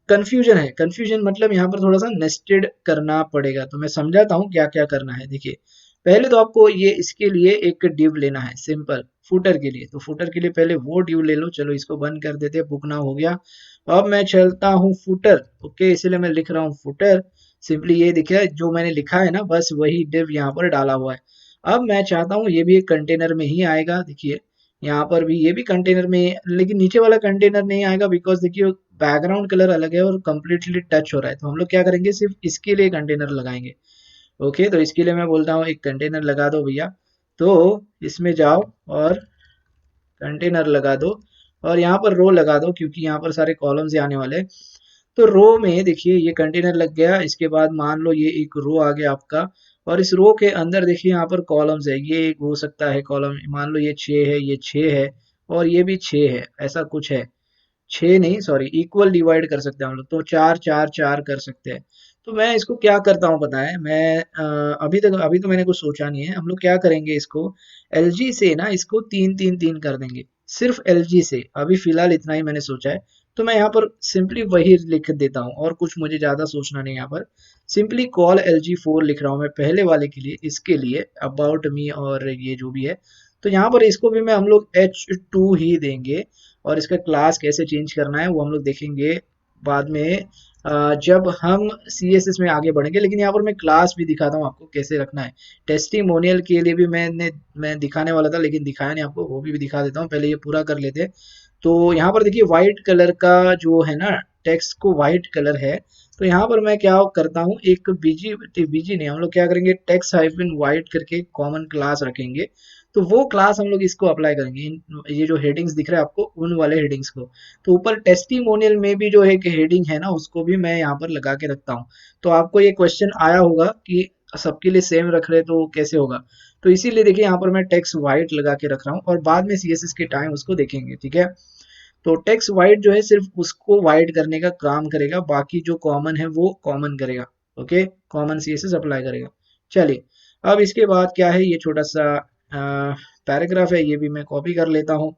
कंफ्यूजन है। कंफ्यूजन मतलब यहाँ पर थोड़ा सा नेस्टेड करना पड़ेगा, तो मैं समझाता हूँ क्या क्या करना है। देखिए पहले तो आपको ये इसके लिए एक डिव लेना है, सिंपल। फुटर के लिए, तो फुटर के लिए पहले वो डिव ले लो। चलो इसको बंद कर देते हैं, बुक नाउ हो गया। अब मैं चलता हूँ फुटर। ओके, इसलिए मैं लिख रहा हूँ फुटर। सिंपली ये दिखे जो मैंने लिखा है ना, बस वही डिव यहाँ पर डाला हुआ है। अब मैं चाहता हूँ ये भी एक कंटेनर में ही आएगा। देखिए यहाँ पर भी ये भी कंटेनर में, लेकिन नीचे वाला कंटेनर नहीं आएगा, बिकॉज देखिए बैकग्राउंड कलर अलग है और कम्प्लीटली टच हो रहा है। तो हम लोग क्या करेंगे, सिर्फ इसके लिए कंटेनर लगाएंगे। ओके, तो इसके लिए मैं बोलता हूँ एक कंटेनर लगा दो भैया। तो इसमें जाओ और कंटेनर लगा दो। और यहाँ पर रो लगा दो, क्योंकि यहाँ पर सारे कॉलम्स आने वाले हैं। तो रो में देखिए ये कंटेनर लग गया। इसके बाद मान लो ये एक रो आ गया आपका। और इस रो के अंदर देखिए यहाँ पर कॉलम्स है। ये एक हो सकता है कॉलम, मान लो ये 6 है, ये 6 है, और ये भी 6 है, ऐसा कुछ है। 6 नहीं, सॉरी, इक्वल डिवाइड कर सकते हैं हम लोग, तो 4 4 4 कर सकते हैं। तो मैं इसको क्या करता हूँ पता है, मैं अभी तो मैंने कुछ सोचा नहीं है। हम लोग क्या करेंगे, इसको LG से ना इसको 3 3 3 कर देंगे। सिर्फ LG से अभी फिलहाल इतना ही मैंने सोचा है। तो मैं यहाँ पर सिंपली वही लिख देता हूँ, और कुछ मुझे ज्यादा सोचना नहीं। यहाँ पर सिंपली कॉल LG4 लिख रहा हूँ मैं पहले वाले के लिए, इसके लिए अबाउट मी और ये जो भी है। तो यहाँ पर इसको भी मैं हम लोग H2 ही देंगे। और इसका क्लास कैसे चेंज करना है वो हम लोग देखेंगे बाद में, जब हम CSS में आगे बढ़ेंगे। लेकिन यहाँ पर मैं क्लास भी दिखाता हूँ आपको कैसे रखना है। टेस्टिमोनियल के लिए भी मैं दिखाने वाला था, लेकिन दिखाया नहीं आपको, वो भी दिखा देता हूँ। पहले ये पूरा कर लेते हैं। तो यहाँ पर देखिए व्हाइट कलर का जो है ना, टेक्स्ट को व्हाइट कलर है। तो यहाँ पर मैं क्या करता हूँ, एक बीजी बीजी नहीं, हम लोग क्या करेंगे, टेक्स्ट हाइफन व्हाइट करके कॉमन क्लास रखेंगे। तो वो क्लास हम लोग इसको अप्लाई करेंगे। ये जो हेडिंग्स दिख रहा है आपको, उन वाले हेडिंग्स को। तो ऊपर टेस्टिमोनियल में भी जो एक हेडिंग है ना, उसको भी मैं यहाँ पर लगा के रखता हूँ। तो आपको ये क्वेश्चन आया होगा कि सबके लिए सेम रख रहे तो कैसे होगा। तो इसीलिए देखिए यहाँ पर मैं टेक्स्ट वाइट लगा के रख रहा हूँ, और बाद में सीएसएस के टाइम उसको देखेंगे, ठीक है। तो टेक्स्ट वाइट जो है सिर्फ उसको वाइट करने का काम करेगा, बाकी जो कॉमन है वो कॉमन करेगा। ओके, कॉमन सीएसएस अप्लाई करेगा। चलिए, अब इसके बाद क्या है, ये छोटा सा पैराग्राफ है, ये भी मैं कॉपी कर लेता हूँ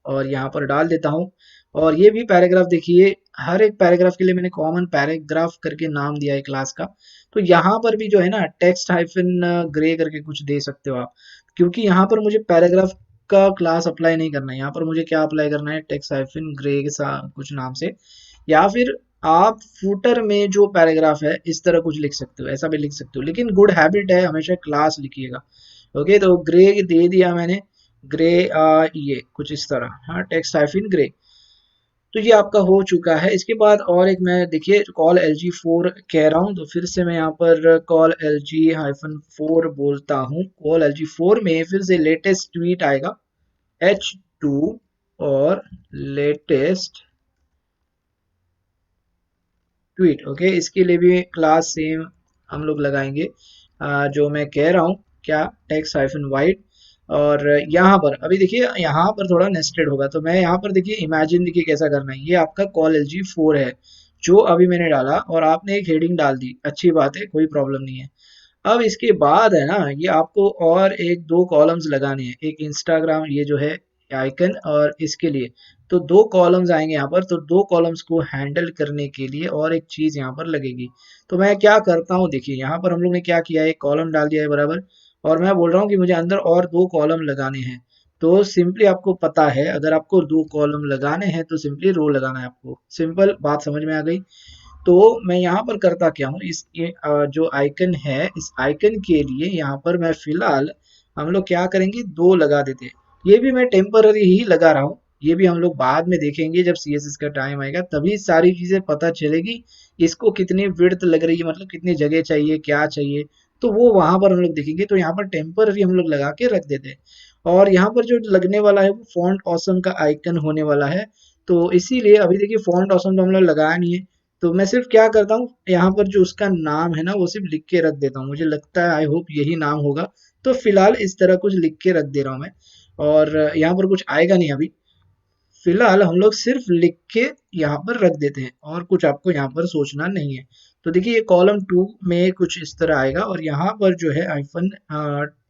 और यहाँ पर डाल देता हूँ। और ये भी पैराग्राफ देखिए, हर एक पैराग्राफ के लिए मैंने कॉमन पैराग्राफ करके नाम दिया है क्लास का। तो यहाँ पर भी जो है ना, टेक्स्ट हाइफन ग्रे करके कुछ दे सकते हो आप, क्योंकि यहाँ पर मुझे पैराग्राफ का क्लास अप्लाई नहीं करना है। यहाँ पर मुझे क्या अप्लाई करना है, टेक्स्ट हाइफन ग्रे के साथ कुछ नाम से, या फिर आप फूटर में जो पैराग्राफ है इस तरह कुछ लिख सकते हो, ऐसा भी लिख सकते हो, लेकिन गुड हैबिट है हमेशा क्लास लिखिएगा। ओके, तो ग्रे दे दिया मैंने, ग्रे ये कुछ इस तरह, हाँ, टेक्स्ट हाइफिन ग्रे। तो ये आपका हो चुका है। इसके बाद और एक मैं देखिए कॉल एल जी 4 कह रहा हूँ, तो फिर से मैं यहाँ पर कॉल एल जी हाइफन 4 बोलता हूँ। कॉल एल जी 4 में फिर से लेटेस्ट ट्वीट आएगा, H2, और लेटेस्ट ट्वीट। ओके, इसके लिए भी क्लास सेम हम लोग लगाएंगे, जो मैं कह रहा हूँ, क्या, टेक्स्ट हाइफन वाइट। और यहाँ पर अभी देखिए, यहाँ पर थोड़ा नेस्टेड होगा, तो मैं यहाँ पर देखिए इमेजिन, देखिए कैसा करना है। ये आपका कॉल एल जी 4 है जो अभी मैंने डाला, और आपने एक हेडिंग डाल दी, अच्छी बात है, कोई प्रॉब्लम नहीं है। अब इसके बाद है ना, ये आपको और एक दो कॉलम्स लगाने हैं, एक इंस्टाग्राम ये जो है आइकन, और इसके लिए तो दो कॉलम्स आएंगे यहाँ पर। तो दो कॉलम्स को हैंडल करने के लिए और एक चीज यहाँ पर लगेगी। तो मैं क्या करता हूँ, देखिए यहाँ पर हम लोग ने क्या किया है, एक कॉलम डाल दिया है बराबर, और मैं बोल रहा हूँ कि मुझे अंदर और दो कॉलम लगाने हैं। तो सिंपली आपको पता है, अगर आपको दो कॉलम लगाने हैं तो सिंपली रो लगाना है आपको, सिंपल बात समझ में आ गई। तो मैं यहाँ पर करता क्या हूँ, इस ये जो आइकन है, इस आइकन के लिए यहाँ पर मैं फिलहाल, हम लोग क्या करेंगे, दो लगा देते हैं। ये भी मैं टेम्पररी ही लगा रहा हूँ, ये भी हम लोग बाद में देखेंगे, जब सीएसएस का टाइम आएगा तभी सारी चीजें पता चलेगी। इसको कितनी विड्थ लग रही है, मतलब कितनी जगह चाहिए, क्या चाहिए, तो वो वहां पर हम लोग देखेंगे। तो यहाँ पर टेम्पररी हम लोग लगा के रख देते हैं। और यहाँ पर जो लगने वाला है वो फॉन्ट ऑसम का आइकन होने वाला है। तो इसीलिए अभी देखिए फॉन्ट ऑसम तो हम लोग लगाया नहीं है, तो मैं सिर्फ क्या करता हूँ, यहाँ पर जो उसका नाम है ना वो सिर्फ लिख के रख देता हूँ, मुझे लगता है, आई होप यही नाम होगा। तो फिलहाल इस तरह कुछ लिख के रख दे रहा हूँ मैं, और यहाँ पर कुछ आएगा नहीं अभी। फिलहाल हम लोग सिर्फ लिख के यहाँ पर रख देते हैं, और कुछ आपको यहाँ पर सोचना नहीं है। तो देखिए ये कॉलम 2 में कुछ इस तरह आएगा, और यहाँ पर जो है आइफन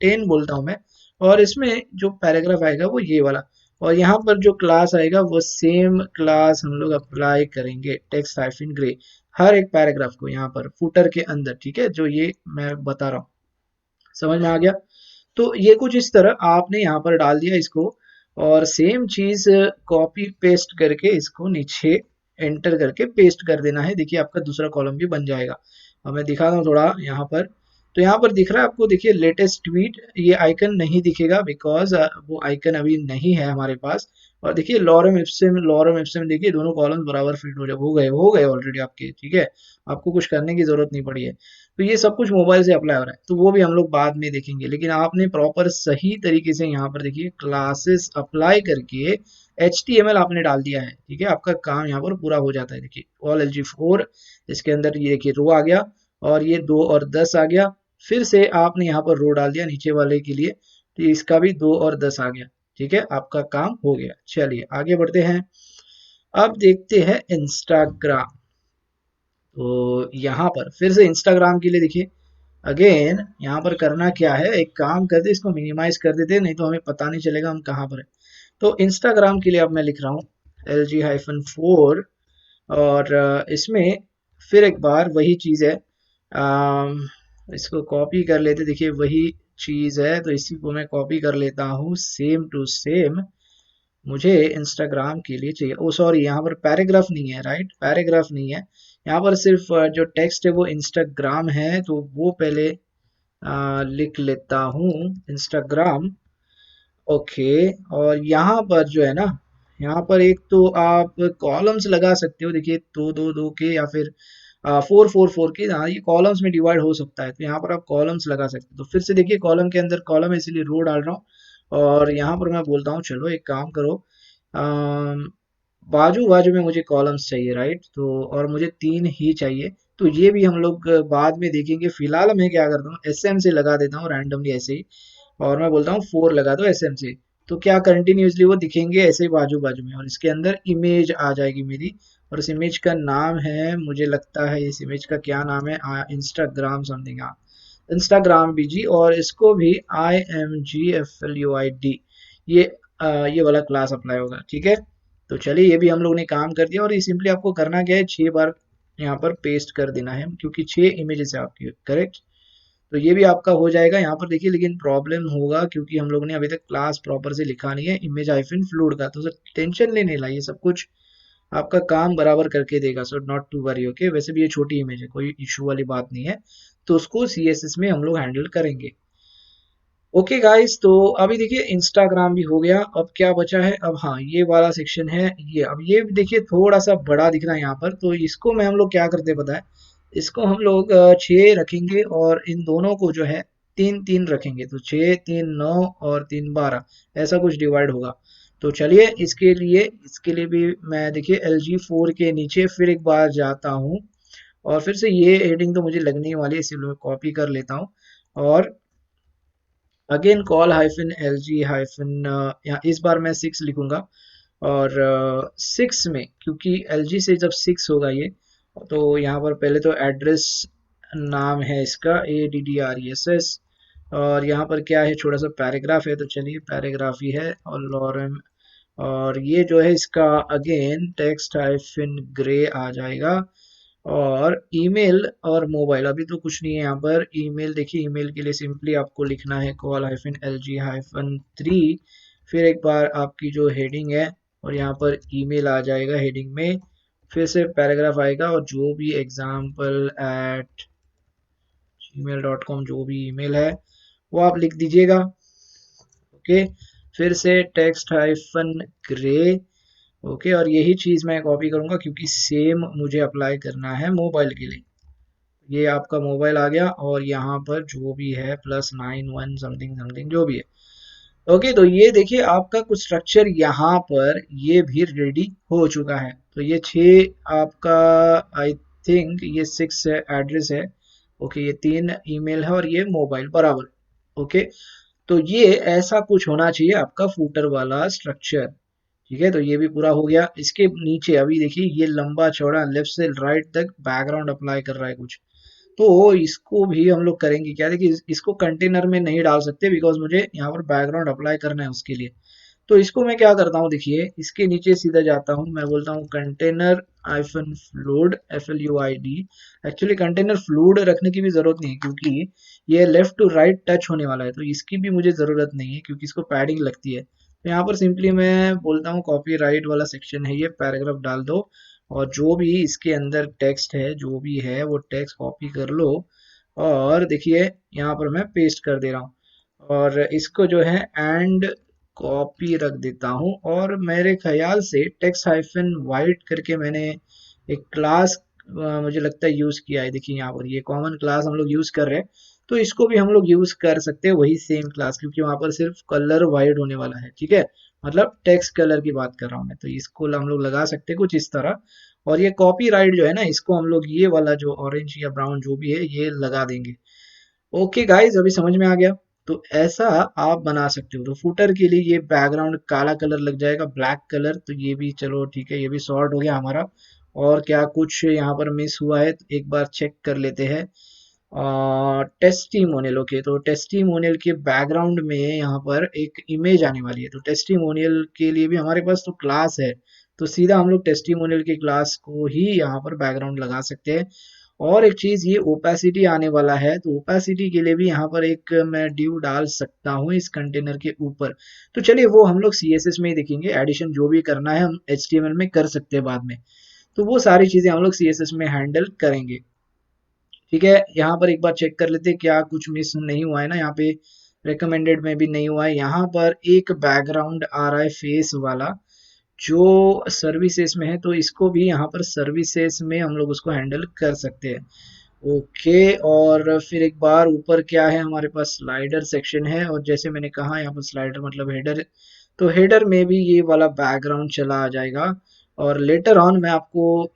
10 बोलता हूँ मैं, और इसमें जो पैराग्राफ आएगा वो ये वाला, और यहाँ पर जो क्लास आएगा वो सेम क्लास हम लोग अप्लाई करेंगे, टेक्स्ट हाइफिन ग्रे, हर एक पैराग्राफ को यहाँ पर फुटर के अंदर, ठीक है, जो ये मैं बता रहा हूँ। समझ में आ गया। तो ये कुछ इस तरह आपने यहाँ पर डाल दिया इसको, और सेम चीज कॉपी पेस्ट करके इसको नीचे एंटर करके पेस्ट कर देना है। देखिए आपका दूसरा कॉलम भी बन जाएगा। अब मैं दिखा रहा हूँ थोड़ा यहाँ पर। तो यहाँ पर दिख रहा है आपको, देखिए लेटेस्ट ट्वीट, ये आइकन नहीं दिखेगा बिकॉज वो आइकन अभी नहीं है हमारे पास। और देखिए लॉरम इप्सिम देखिए दोनों कॉलम बराबर फिट हो गए ऑलरेडी आपके, ठीक है। आपको कुछ करने की जरूरत नहीं पड़ी है। तो ये सब कुछ मोबाइल से अप्लाई हो रहा है, तो वो भी हम लोग बाद में देखेंगे, लेकिन आपने प्रॉपर सही तरीके से यहाँ पर देखिए क्लासेस अप्लाई करके HTML आपने डाल दिया है, ठीक है। आपका काम यहाँ पर पूरा हो जाता है। देखिए ऑल एल जी 4, इसके अंदर ये देखिए रो आ गया, और ये 2 और 10 आ गया। फिर से आपने यहाँ पर रो डाल दिया नीचे वाले के लिए, तो इसका भी 2 और 10 आ गया, ठीक है। आपका काम हो गया। चलिए आगे बढ़ते हैं। अब देखते हैं इंस्टाग्राम। तो यहाँ पर फिर से इंस्टाग्राम के लिए देखिए, अगेन यहाँ पर करना क्या है, एक काम करते, इसको मिनिमाइज कर देते, नहीं तो हमें पता नहीं चलेगा हम कहाँ पर है। तो इंस्टाग्राम के लिए अब मैं लिख रहा हूँ LG-4, और इसमें फिर एक बार वही चीज़ है, इसको कॉपी कर लेते, देखिए वही चीज़ है, तो इसी को मैं कॉपी कर लेता हूँ सेम टू सेम। मुझे इंस्टाग्राम के लिए चाहिए, ओ सॉरी, यहाँ पर पैराग्राफ नहीं है, राइट, पैराग्राफ नहीं है। यहाँ पर सिर्फ जो टेक्स्ट है वो इंस्टाग्राम है, तो वो पहले लिख लेता हूँ, इंस्टाग्राम। ओके, और यहाँ पर जो है ना, यहाँ पर एक तो आप कॉलम्स लगा सकते हो, देखिए दो दो दो के, या फिर फोर फोर फोर के, हाँ ये कॉलम्स में डिवाइड हो सकता है, तो यहाँ पर आप कॉलम्स लगा सकते हो। तो फिर से देखिए कॉलम के अंदर कॉलम है, इसीलिए रो डाल रहा हूँ। और यहाँ पर मैं बोलता हूँ चलो एक काम करो, बाजू बाजू में मुझे कॉलम्स चाहिए, राइट? तो और मुझे 3 ही चाहिए, तो ये भी हम लोग बाद में देखेंगे। फिलहाल मैं क्या करता हूँ, एस एम से लगा देता हूँ रैंडमली ऐसे ही, और मैं बोलता हूँ 4 लगा दो एस एम से। तो क्या कंटिन्यूसली वो दिखेंगे ऐसे ही बाजू बाजू में, और इसके अंदर इमेज आ जाएगी मेरी। और इस इमेज का नाम है, मुझे लगता है इस इमेज का क्या नाम है, इंस्टाग्राम समथिंग, हाँ इंस्टाग्राम बीजी। और इसको भी IMGFLUID, ये ये वाला क्लास अप्लाई होगा, ठीक है। तो चलिए ये भी हम लोग ने काम कर दिया, और ये सिंपली आपको करना क्या है, 6 बार यहाँ पर पेस्ट कर देना है, क्योंकि 6 इमेजेस है आपकी, करेक्ट। तो ये भी आपका हो जाएगा यहाँ पर देखिए। लेकिन प्रॉब्लम होगा क्योंकि हम लोग ने अभी तक क्लास प्रॉपर से लिखा नहीं है इमेज हाइफन फ्लूड का। तो सर टेंशन लेने ला, ये सब कुछ आपका काम बराबर करके देगा, so not to worry, okay. वैसे भी ये छोटी इमेज है, कोई इशू वाली बात नहीं है, तो उसको CSS में हम लोग हैंडल करेंगे। ओके गाइस, तो अभी देखिए इंस्टाग्राम भी हो गया। अब क्या बचा है, अब हाँ ये वाला सेक्शन है ये। अब ये देखिए थोड़ा सा बड़ा दिख रहा है यहाँ पर, तो इसको मैं हम लोग क्या करते हैं पता है, इसको हम लोग 6 रखेंगे, और इन दोनों को जो है 3 3 रखेंगे। तो 6 3 9 और 3 12, ऐसा कुछ डिवाइड होगा। तो चलिए इसके लिए भी मैं देखिए LG4 के नीचे फिर एक बार जाता हूँ, और फिर से ये हेडिंग तो मुझे लगने ही वाली है, इसलिए मैं कॉपी कर लेता हूँ। और again call hyphen L G hyphen, यहाँ इस बार मैं 6 लिखूंगा। और 6 में क्योंकि एल जी से जब 6 होगा ये, तो यहाँ पर पहले तो एड्रेस नाम है इसका ADDRESS। और यहाँ पर क्या है, छोटा सा पैराग्राफ है, तो चलिए पैराग्राफ ही है। और लॉरेम, और ये जो है इसका अगेन टेक्स्ट हाइफन ग्रे आ जाएगा। और ईमेल और मोबाइल अभी तो कुछ नहीं है यहाँ पर। ईमेल देखिए, ईमेल के लिए सिंपली आपको लिखना है कॉल हाइफन LG-3, फिर एक बार आपकी जो हेडिंग है, और यहाँ पर ईमेल आ जाएगा हेडिंग में, फिर से पैराग्राफ आएगा, और जो भी example@gmail.com जो भी ईमेल है वो आप लिख दीजिएगा, ओके। फिर से टेक्स्ट हाइफन ग्रे, ओके। और यही चीज़ मैं कॉपी करूँगा क्योंकि सेम मुझे अप्लाई करना है मोबाइल के लिए। ये आपका मोबाइल आ गया, और यहाँ पर जो भी है +91 समथिंग समथिंग जो भी है, ओके। तो ये देखिए आपका कुछ स्ट्रक्चर यहाँ पर ये भी रेडी हो चुका है। तो ये 6 आपका, आई थिंक ये 6 है, एड्रेस है, ओके। ये 3 ईमेल है, और ये मोबाइल बराबर, ओके। तो ये ऐसा कुछ होना चाहिए आपका फूटर वाला स्ट्रक्चर, ठीक है। तो ये भी पूरा हो गया। इसके नीचे अभी देखिए ये लंबा चौड़ा लेफ्ट से राइट तक बैकग्राउंड अप्लाई कर रहा है कुछ, तो इसको भी हम लोग करेंगे क्या, देखिए इसको कंटेनर में नहीं डाल सकते बिकॉज मुझे यहाँ पर बैकग्राउंड अप्लाई करना है उसके लिए। तो इसको मैं क्या करता हूँ, देखिए इसके नीचे सीधा जाता हूँ, मैं बोलता हूँ container iPhone fluid FLUID। Actually container fluid रखने की भी जरूरत नहीं है क्योंकि ये लेफ्ट टू राइट टच होने वाला है, तो इसकी भी मुझे जरूरत नहीं है क्योंकि इसको पैडिंग लगती है। तो यहाँ पर सिंपली मैं बोलता हूँ कॉपी राइट वाला सेक्शन है ये, पैराग्राफ डाल दो, और जो भी इसके अंदर टेक्स्ट है जो भी है वो टेक्स्ट कॉपी कर लो, और देखिए यहाँ पर मैं पेस्ट कर दे रहा हूँ। और इसको जो है एंड कॉपी रख देता हूँ। और मेरे ख्याल से टेक्स्ट हाइफन वाइट करके मैंने एक क्लास मुझे लगता है यूज किया है, देखिए यहाँ पर ये कॉमन क्लास हम लोग यूज कर रहे हैं। तो इसको भी हम लोग यूज कर सकते हैं वही सेम क्लास, क्योंकि वहां पर सिर्फ कलर वाइट होने वाला है, ठीक है। मतलब टेक्स्ट कलर की बात कर रहा हूँ मैं, तो इसको हम लोग लगा सकते हैं कुछ इस तरह। और ये कॉपी राइट जो है ना, इसको हम लोग ये वाला जो ऑरेंज या ब्राउन जो भी है ये लगा देंगे। ओके गाइस, अभी समझ में आ गया। तो ऐसा आप बना सकते हो। तो फुटर के लिए ये बैकग्राउंड काला कलर लग जाएगा, ब्लैक कलर, तो ये भी चलो ठीक है, ये भी सॉर्ट हो गया हमारा। और क्या कुछ यहाँ पर मिस हुआ है, तो एक बार चेक कर लेते हैं। Testimonial, okay. तो टेस्टिमोनियल के बैकग्राउंड में यहाँ पर एक इमेज आने वाली है, तो टेस्टिमोनियल के लिए भी हमारे पास तो क्लास है, तो सीधा हम लोग टेस्टिमोनियल की क्लास को ही यहाँ पर बैकग्राउंड लगा सकते हैं। और एक चीज, ये ओपेसिटी आने वाला है, तो ओपेसिटी के लिए भी यहाँ पर एक मैं ड्यू डाल सकता हूँ इस कंटेनर के ऊपर। तो चलिए वो हम लोग CSS में ही देखेंगे, एडिशन जो भी करना है हम HTML में कर सकते हैं बाद में। तो वो सारी चीजें हम लोग CSS में हैंडल करेंगे, ठीक है। यहाँ पर एक बार चेक कर लेते हैं क्या कुछ मिस नहीं हुआ है ना, यहाँ पे रिकमेंडेड में भी नहीं हुआ है। यहाँ पर एक बैकग्राउंड आ रहा है फेस वाला, जो सर्विसेज में है, तो इसको भी यहाँ पर सर्विसेज में हम लोग उसको हैंडल कर सकते हैं। ओके, और फिर एक बार ऊपर क्या है, हमारे पास स्लाइडर सेक्शन है, और जैसे मैंने कहा यहाँ पर स्लाइडर मतलब हेडर, तो हेडर में भी ये वाला बैकग्राउंड चला आ जाएगा। और लेटर ऑन मैं आपको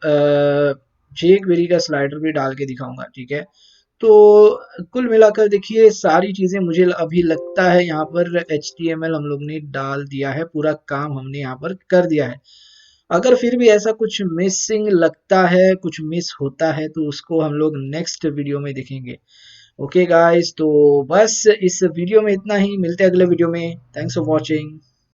जेक्वेरी का स्लाइडर भी डाल के दिखाऊंगा, ठीक है। तो कुल मिलाकर देखिए सारी चीज़ें मुझे अभी लगता है यहाँ पर HTML हम लोग ने डाल दिया है, पूरा काम हमने यहाँ पर कर दिया है। अगर फिर भी ऐसा कुछ मिसिंग लगता है, कुछ मिस होता है, तो उसको हम लोग नेक्स्ट वीडियो में देखेंगे। ओके गाइस, तो बस इस वीडियो में इतना ही, मिलते हैं अगले वीडियो में। Thanks for watching.